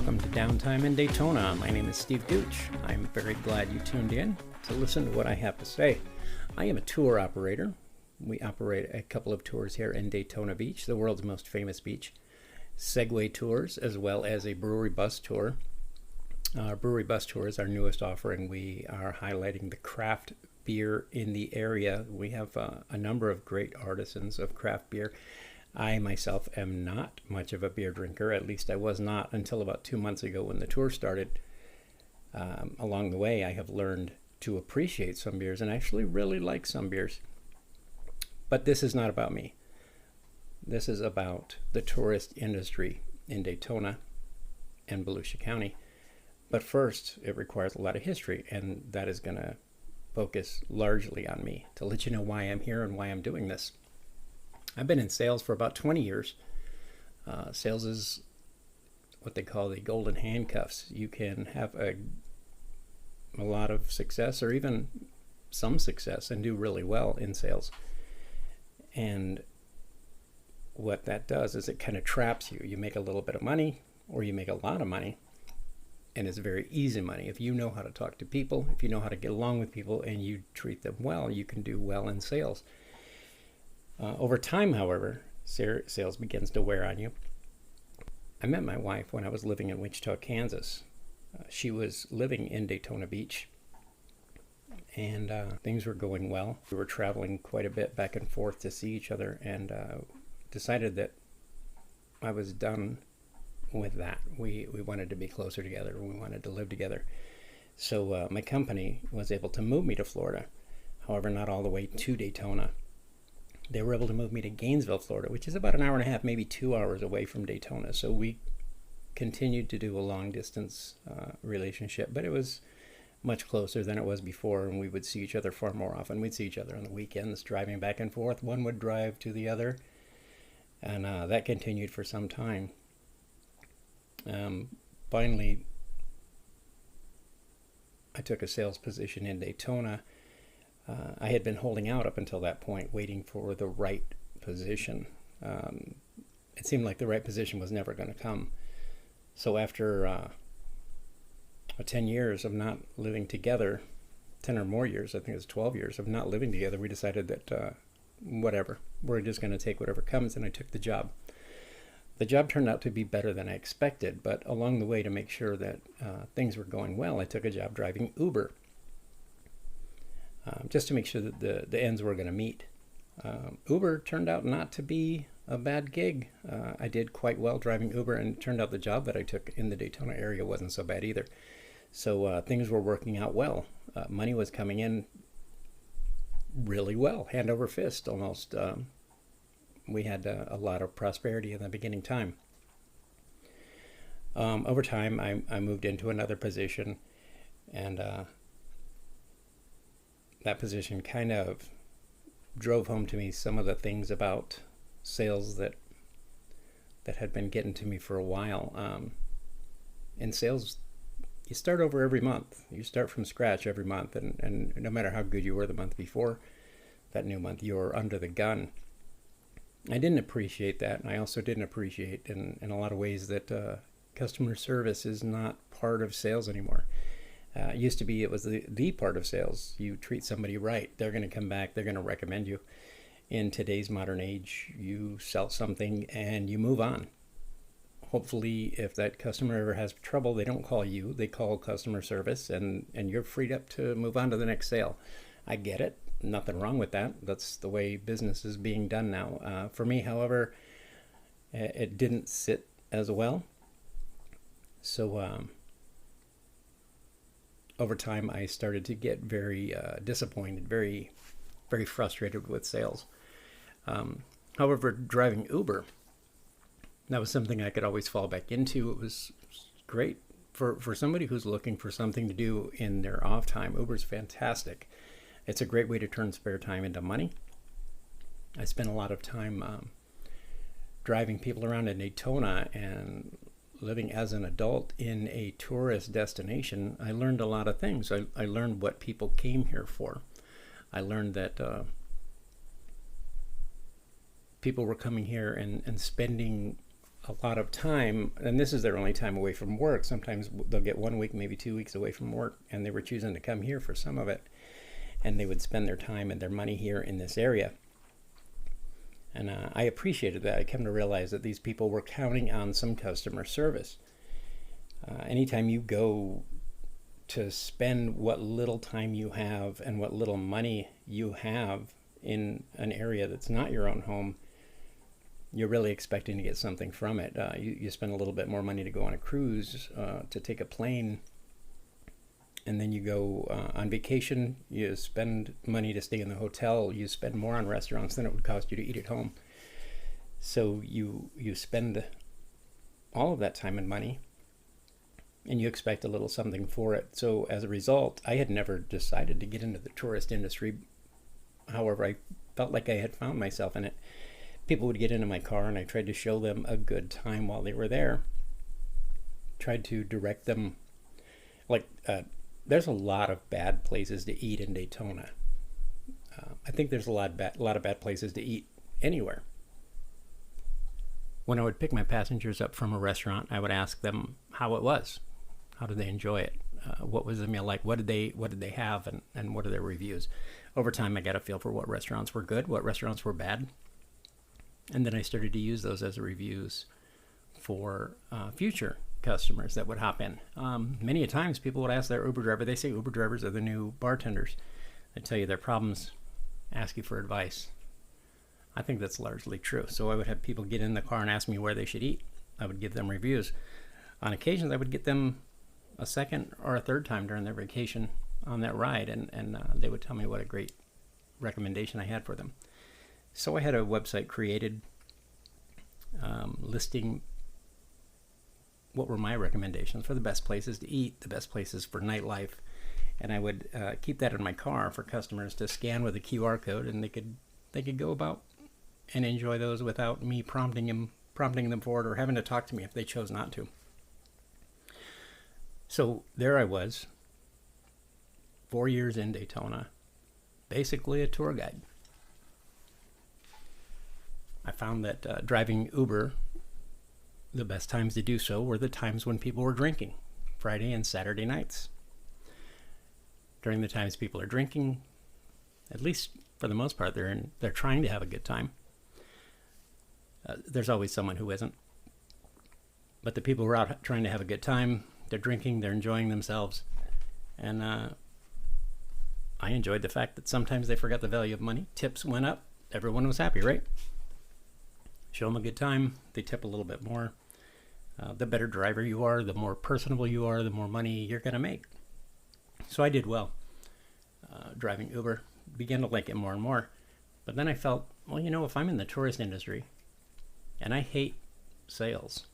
Welcome to Downtime in Daytona. My name is Steve Gooch. I'm very glad you tuned in to listen to what I have to say. I am a tour operator. We operate a couple of tours here in Daytona Beach, the world's most famous beach. Segway tours, as well as a brewery bus tour. Brewery bus tour is our newest offering. We are highlighting the craft beer in the area. We have a number of great artisans of craft beer. I myself am not much of a beer drinker, at least I was not until about 2 months ago when the tour started. Along the way, I have learned to appreciate some beers and actually really like some beers. But this is not about me. This is about the tourist industry in Daytona and Volusia County. But first, it requires a lot of history, and that is going to focus largely on me to let you know why I'm here and why I'm doing this. I've been in sales for about 20 years. Sales is what they call the golden handcuffs. You can have a lot of success or even some success and do really well in sales. And what that does is it kind of traps you. You make a little bit of money or you make a lot of money. And it's very easy money. If you know how to talk to people, if you know how to get along with people and you treat them well, you can do well in sales. Over time, however, sales begins to wear on you. I met my wife when I was living in Wichita, Kansas. She was living in Daytona Beach, and things were going well. We were traveling quite a bit back and forth to see each other, and decided that I was done with that. We wanted to be closer together. We wanted to live together. So my company was able to move me to Florida, however, not all the way to Daytona. They were able to move me to Gainesville, Florida, which is about an hour and a half, maybe 2 hours away from Daytona. So we continued to do a long distance relationship, but it was much closer than it was before, and we would see each other far more often. We'd see each other on the weekends, driving back and forth. One would drive to the other, and that continued for some time. Finally, I took a sales position in Daytona. I had been holding out up until that point, waiting for the right position. It seemed like the right position was never going to come. So after 10 years of not living together, 10 or more years, I think it was 12 years of not living together, we decided that whatever, we're just going to take whatever comes, and I took the job. The job turned out to be better than I expected, but along the way, to make sure that things were going well, I took a job driving Uber. Just to make sure that the ends were going to meet. Uber turned out not to be a bad gig. I did quite well driving Uber, and it turned out the job that I took in the Daytona area wasn't so bad either. So things were working out well. Money was coming in really well, hand over fist almost. We had a lot of prosperity in the beginning time. Over time, I moved into another position, and that position kind of drove home to me some of the things about sales that had been getting to me for a while. In sales, you start over every month. You start from scratch every month, and no matter how good you were the month before, that new month, you're under the gun. I didn't appreciate that, and I also didn't appreciate in a lot of ways that customer service is not part of sales anymore. It used to be it was the part of sales. You treat somebody right, they're going to come back, they're going to recommend you. In today's modern age, you sell something and you move on. Hopefully, if that customer ever has trouble, they don't call you, they call customer service, and you're freed up to move on to the next sale. I get it. Nothing wrong with that. That's the way business is being done now. For me, however, it didn't sit as well. So over time, I started to get very disappointed, very, very frustrated with sales. However, driving Uber, that was something I could always fall back into. It was great for somebody who's looking for something to do in their off time. Uber's fantastic. It's a great way to turn spare time into money. I spent a lot of time driving people around in Daytona and living as an adult in a tourist destination. I learned a lot of things. I learned what people came here for. I learned that people were coming here and spending a lot of time, and this is their only time away from work. Sometimes they'll get 1 week, maybe 2 weeks away from work, and they were choosing to come here for some of it, and they would spend their time and their money here in this area. And I appreciated that. I came to realize that these people were counting on some customer service. Anytime you go to spend what little time you have and what little money you have in an area that's not your own home, you're really expecting to get something from it. You spend a little bit more money to go on a cruise, to take a plane, and then you go on vacation. You spend money to stay in the hotel. You spend more on restaurants than it would cost you to eat at home. So you spend all of that time and money, and you expect a little something for it. So as a result, I had never decided to get into the tourist industry. However, I felt like I had found myself in it. People would get into my car, and I tried to show them a good time while they were there. Tried to direct them. There's a lot of bad places to eat in Daytona. I think there's a lot of bad places to eat anywhere. When I would pick my passengers up from a restaurant, I would ask them how it was. How did they enjoy it? What was the meal like? What did they have, and what are their reviews? Over time, I got a feel for what restaurants were good, what restaurants were bad. And then I started to use those as reviews for future customers that would hop in. Many a times people would ask their Uber driver, they say Uber drivers are the new bartenders. They tell you their problems, ask you for advice. I think that's largely true. So I would have people get in the car and ask me where they should eat. I would give them reviews. On occasions, I would get them a second or a third time during their vacation on that ride, and they would tell me what a great recommendation I had for them. So I had a website created listing what were my recommendations for the best places to eat, the best places for nightlife, and I would keep that in my car for customers to scan with a QR code, and they could go about and enjoy those without me prompting them for it or having to talk to me if they chose not to. So there I was, 4 years in Daytona, basically a tour guide. I found that driving Uber, the best times to do so were the times when people were drinking, Friday and Saturday nights. During the times people are drinking, at least for the most part, they're trying to have a good time. There's always someone who isn't. But the people who are out trying to have a good time, they're drinking, they're enjoying themselves. And I enjoyed the fact that sometimes they forgot the value of money. Tips went up. Everyone was happy, right? Show them a good time. They tip a little bit more. The better driver you are, the more personable you are, the more money you're going to make. So I did well driving Uber. Began to like it more and more. But then I felt, well, if I'm in the tourist industry and I hate sales,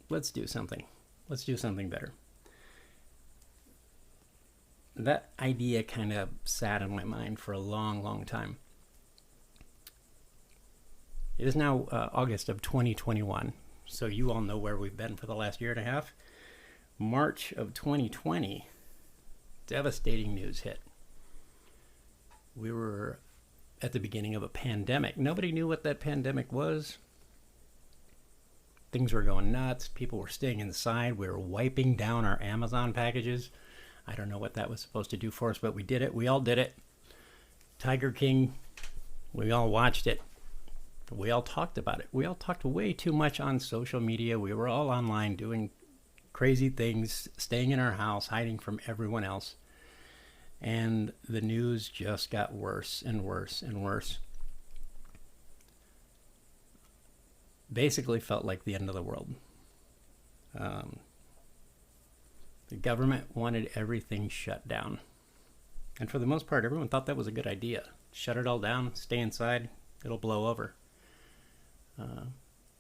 let's do something. Let's do something better. That idea kind of sat in my mind for a long, long time. It is now August of 2021, so you all know where we've been for the last year and a half. March of 2020, devastating news hit. We were at the beginning of a pandemic. Nobody knew what that pandemic was. Things were going nuts. People were staying inside. We were wiping down our Amazon packages. I don't know what that was supposed to do for us, but we did it. We all did it. Tiger King, we all watched it. We all talked about it. We all talked way too much on social media. We were all online doing crazy things, staying in our house, hiding from everyone else. And the news just got worse and worse and worse. Basically felt like the end of the world. The government wanted everything shut down. And for the most part, everyone thought that was a good idea. Shut it all down, stay inside, it'll blow over.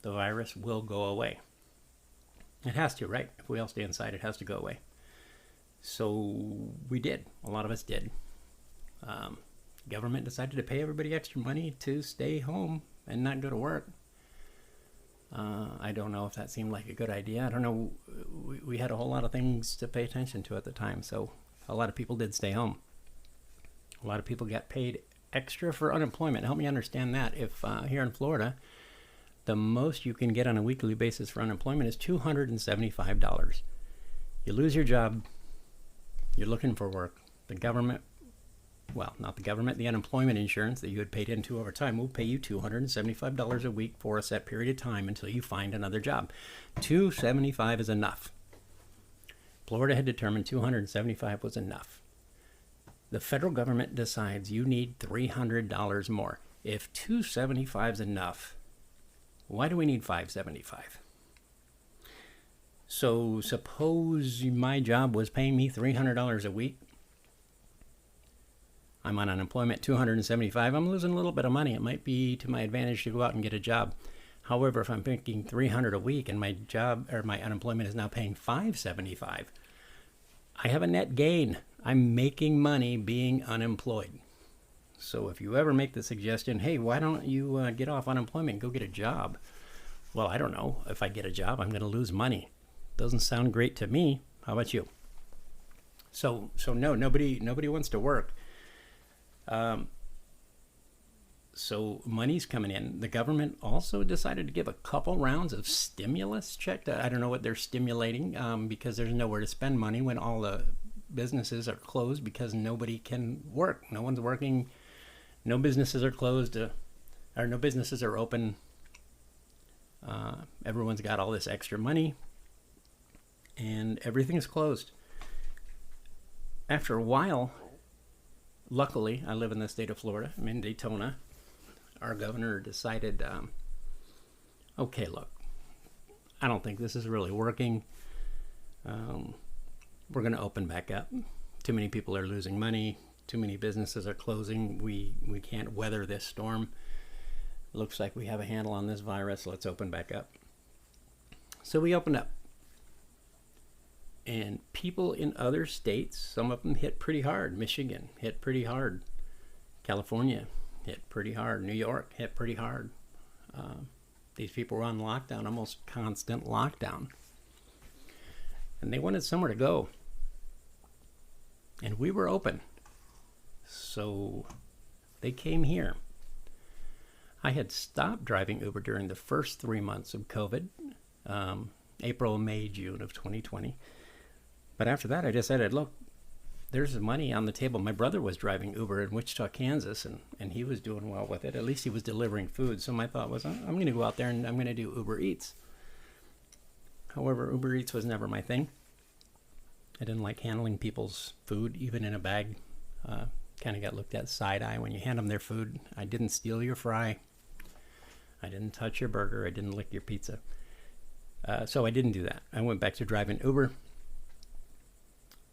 The virus will go away. It has to, right? If we all stay inside, it has to go away. So we did. A lot of us did. Government decided to pay everybody extra money to stay home and not go to work. I don't know if that seemed like a good idea. I don't know. We had a whole lot of things to pay attention to at the time, so a lot of people did stay home. A lot of people got paid extra for unemployment. Help me understand that. If here in Florida, the most you can get on a weekly basis for unemployment is $275. You lose your job, you're looking for work. The government, well, not the government, the unemployment insurance that you had paid into over time will pay you $275 a week for a set period of time until you find another job. $275 is enough. Florida had determined $275 was enough. The federal government decides you need $300 more. If $275 is enough, why do we need $575? So suppose my job was paying me $300 a week. I'm on unemployment, $275. I'm losing a little bit of money. It might be to my advantage to go out and get a job. However, if I'm making $300 a week and my job or my unemployment is now paying $575, I have a net gain. I'm making money being unemployed. So if you ever make the suggestion, hey, why don't you get off unemployment and go get a job? Well, I don't know. If I get a job, I'm going to lose money. Doesn't sound great to me. How about you? So no, nobody wants to work. So money's coming in. The government also decided to give a couple rounds of stimulus check. I don't know what they're stimulating because there's nowhere to spend money when all the businesses are closed because nobody can work. No one's working. No businesses are closed or no businesses are open. Everyone's got all this extra money and everything's closed. After a while, luckily, I live in the state of Florida. I'm in Daytona. Our governor decided, okay, look, I don't think this is really working. We're going to open back up. Too many people are losing money. Too many businesses are closing. We can't weather this storm. Looks like we have a handle on this virus. Let's open back up. So we opened up. And people in other states, some of them hit pretty hard. Michigan hit pretty hard. California hit pretty hard. New York hit pretty hard. These people were on lockdown, almost constant lockdown. And they wanted somewhere to go. And we were open. So they came here. I had stopped driving Uber during the first 3 months of COVID, April, May, June of 2020. But after that, I decided, look, there's money on the table. My brother was driving Uber in Wichita, Kansas, and he was doing well with it. At least he was delivering food. So my thought was, I'm going to go out there and I'm going to do Uber Eats. However, Uber Eats was never my thing. I didn't like handling people's food, even in a bag. Kind of got looked at side-eye when you hand them their food. I didn't steal your fry. I didn't touch your burger. I didn't lick your pizza. So I didn't do that. I went back to driving Uber.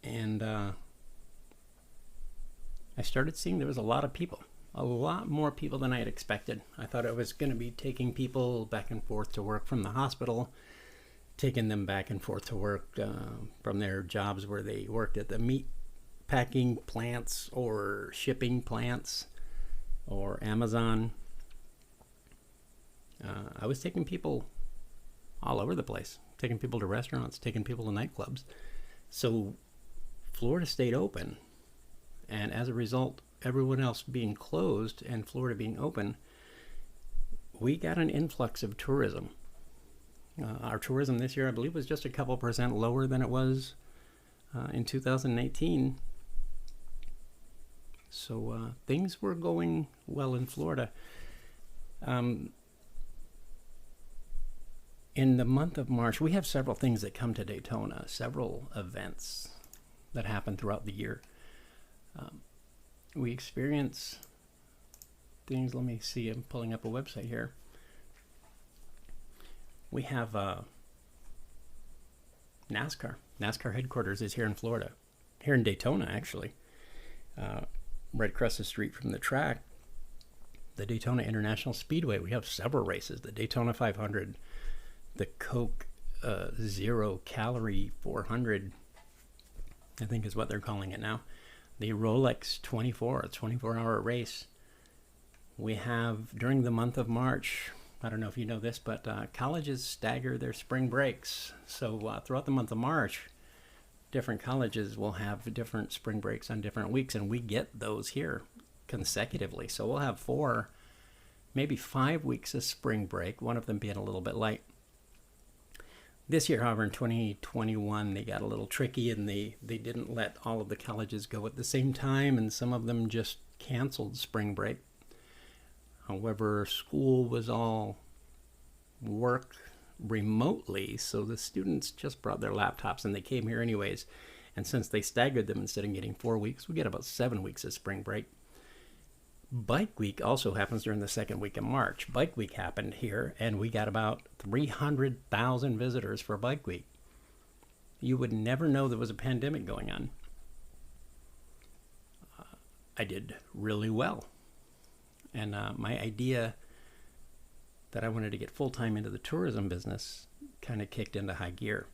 And I started seeing there was a lot of people, a lot more people than I had expected. I thought I was going to be taking people back and forth to work from the hospital, taking them back and forth to work from their jobs where they worked at the meat packing plants or shipping plants or Amazon. I was taking people all over the place, taking people to restaurants, taking people to nightclubs. So Florida stayed open, and as a result, everyone else being closed and Florida being open, we got an influx of tourism. Our tourism this year, I believe, was just a couple percent lower than it was in 2019. So things were going well in Florida. In the month of March, we have several things that come to Daytona, several events that happen throughout the year. We experience things, let me see, I'm pulling up a website here. We have NASCAR. NASCAR headquarters is here in Florida, here in Daytona actually. Right across the street from the track, the Daytona International Speedway. We have several races, the Daytona 500, the Coke 0 Calorie 400, I think is what they're calling it now. The Rolex 24, a 24-hour race. We have, during the month of March, I don't know if you know this, but colleges stagger their spring breaks. So throughout the month of March, different colleges will have different spring breaks on different weeks, and we get those here consecutively. So we'll have 4 maybe 5 weeks of spring break, one of them being a little bit light. This year, however, in 2021, they got a little tricky and they didn't let all of the colleges go at the same time, and some of them just canceled spring break. However, school was all work remotely, so the students just brought their laptops and they came here anyways. And since they staggered them, instead of getting 4 weeks, we get about 7 weeks of spring break. Bike Week also happens during the second week of March. Bike Week happened here, and we got about 300,000 visitors for Bike Week. You would never know there was a pandemic going on. I did really well. And my idea that I wanted to get full-time into the tourism business kind of kicked into high gear.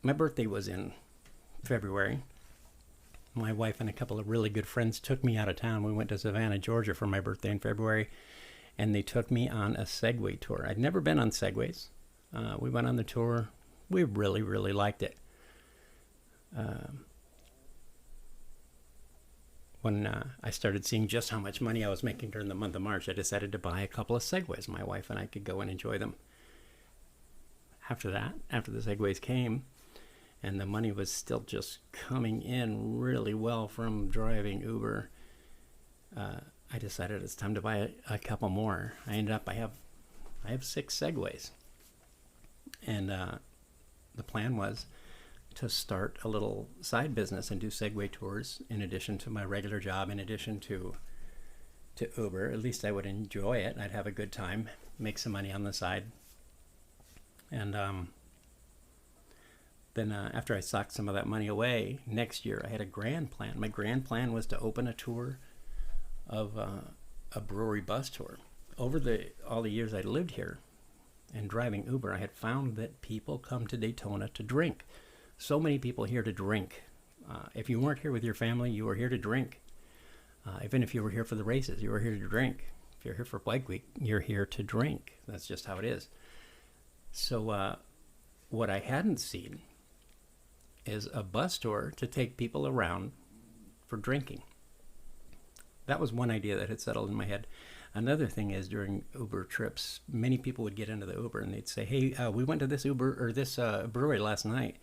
My birthday was in February. My wife and a couple of really good friends took me out of town. We went to Savannah, Georgia for my birthday in February, and they took me on a Segway tour. I'd never been on Segways. We went on the tour. We really, really liked it. When I started seeing just how much money I was making during the month of March, I decided to buy a couple of Segways. My wife and I could go and enjoy them. After that, after the Segways came, and the money was still just coming in really well from driving Uber, I decided it's time to buy a couple more. I ended up, I have 6 Segways. And the plan was to start a little side business and do Segway tours in addition to my regular job, in addition to Uber. At least I would enjoy it. I'd have a good time, make some money on the side. And then after I socked some of that money away, next year I had a grand plan. My grand plan was to open a tour of a brewery bus tour. Over all the years I lived here and driving Uber, I had found that people come to Daytona to drink. So many people here to drink. If you weren't here with your family, you were here to drink. Even if you were here for the races, you were here to drink. If you're here for Bike Week, you're here to drink. That's just how it is. So what I hadn't seen is a bus tour to take people around for drinking. That was one idea that had settled in my head. Another thing is, during Uber trips, many people would get into the Uber and they'd say, hey, we went to this Uber or this brewery last night.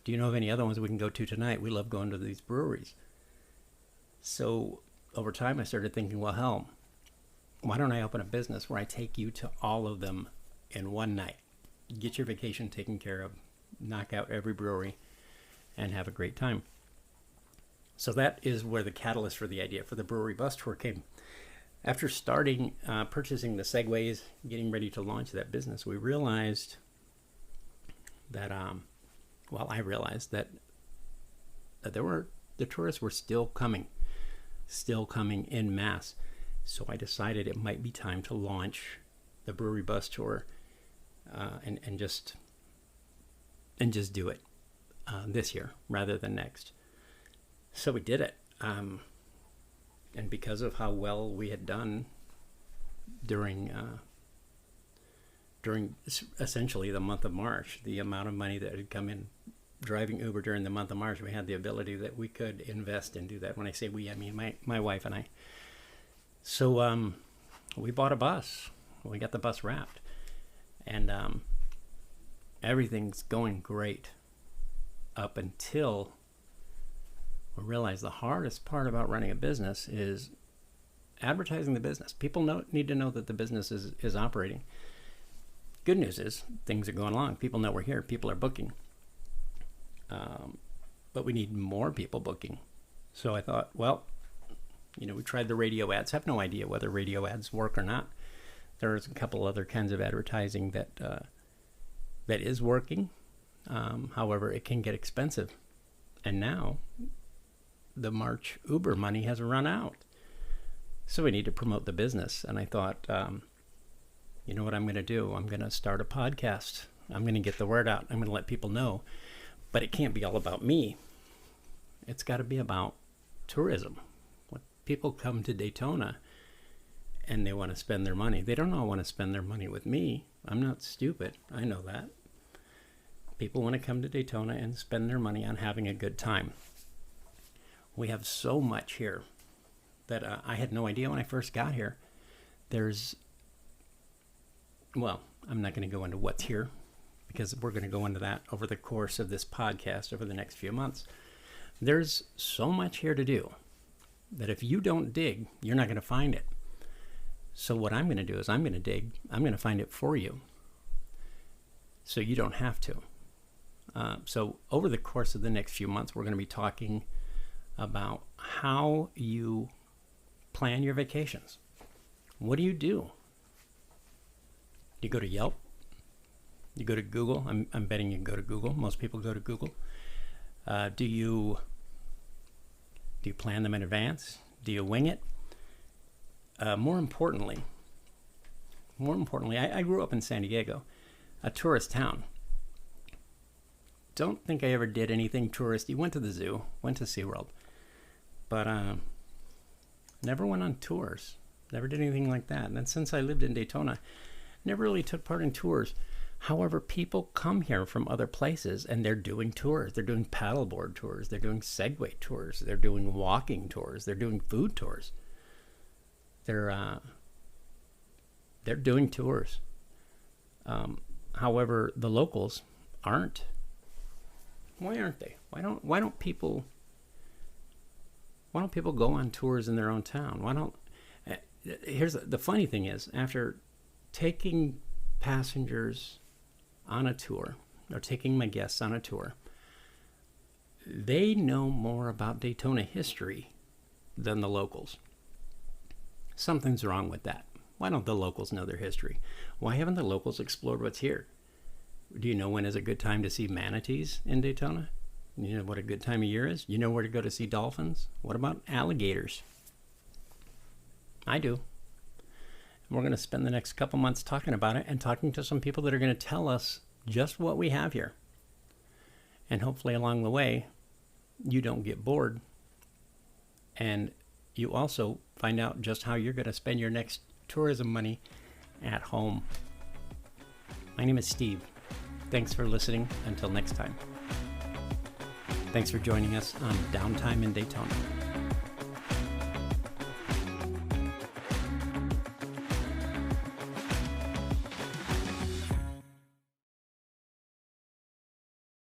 Do you know of any other ones we can go to tonight? We love going to these breweries. So over time I started thinking, well, hell, why don't I open a business where I take you to all of them in one night? Get your vacation taken care of, knock out every brewery, and have a great time. So that is where the catalyst for the idea for the brewery bus tour came. After starting purchasing the Segways, getting ready to launch that business, we realized that, I realized that the tourists were still coming en masse. So I decided it might be time to launch the brewery bus tour and just do it this year rather than next. So we did it. And because of how well we had done during essentially the month of March, the amount of money that had come in driving Uber during the month of March, we had the ability that we could invest and do that. When I say we, I mean my wife and I. So we bought a bus. We got the bus wrapped. And everything's going great up until we realize the hardest part about running a business is advertising the business. People need to know that the business is operating. Good news is things are going along. People know we're here. People are booking. But we need more people booking. So I thought, well, we tried the radio ads. Have no idea whether radio ads work or not. There's a couple other kinds of advertising that is working. However, it can get expensive. And now the March Uber money has run out. So we need to promote the business. And I thought, you know what I'm going to do? I'm going to start a podcast. I'm going to get the word out. I'm going to let people know. But it can't be all about me. It's got to be about tourism. When people come to Daytona and they want to spend their money, they don't all want to spend their money with me. I'm not stupid. I know that. People want to come to Daytona and spend their money on having a good time. We have so much here that I had no idea when I first got here. Well, I'm not going to go into what's here because we're going to go into that over the course of this podcast over the next few months. There's so much here to do that if you don't dig, you're not going to find it. So what I'm going to do is I'm going to dig. I'm going to find it for you so you don't have to. So over the course of the next few months, we're going to be talking about how you plan your vacations. What do? You go to Yelp? You go to Google? I'm betting you go to Google. Most people go to Google. Do you plan them in advance? Do you wing it? More importantly, I grew up in San Diego, a tourist town. Don't think I ever did anything touristy. Went to the zoo, went to SeaWorld, but never went on tours. Never did anything like that. And then since I lived in Daytona, never really took part in tours. However, people come here from other places and they're doing tours. They're doing paddleboard tours. They're doing Segway tours. They're doing walking tours. They're doing food tours. They're doing tours. However, the locals aren't. Why aren't they? Why don't people go on tours in their own town? Here's the funny thing is, after taking passengers on a tour, or taking my guests on a tour, they know more about Daytona history than the locals. Something's wrong with that. Why don't the locals know their history? Why haven't the locals explored what's here? Do you know when is a good time to see manatees in Daytona? You know what a good time of year is? You know where to go to see dolphins? What about alligators? I do. And we're going to spend the next couple months talking about it and talking to some people that are going to tell us just what we have here. And hopefully along the way, you don't get bored. And you also find out just how you're going to spend your next tourism money at home. My name is Steve. Thanks for listening. Until next time. Thanks for joining us on Downtime in Daytona.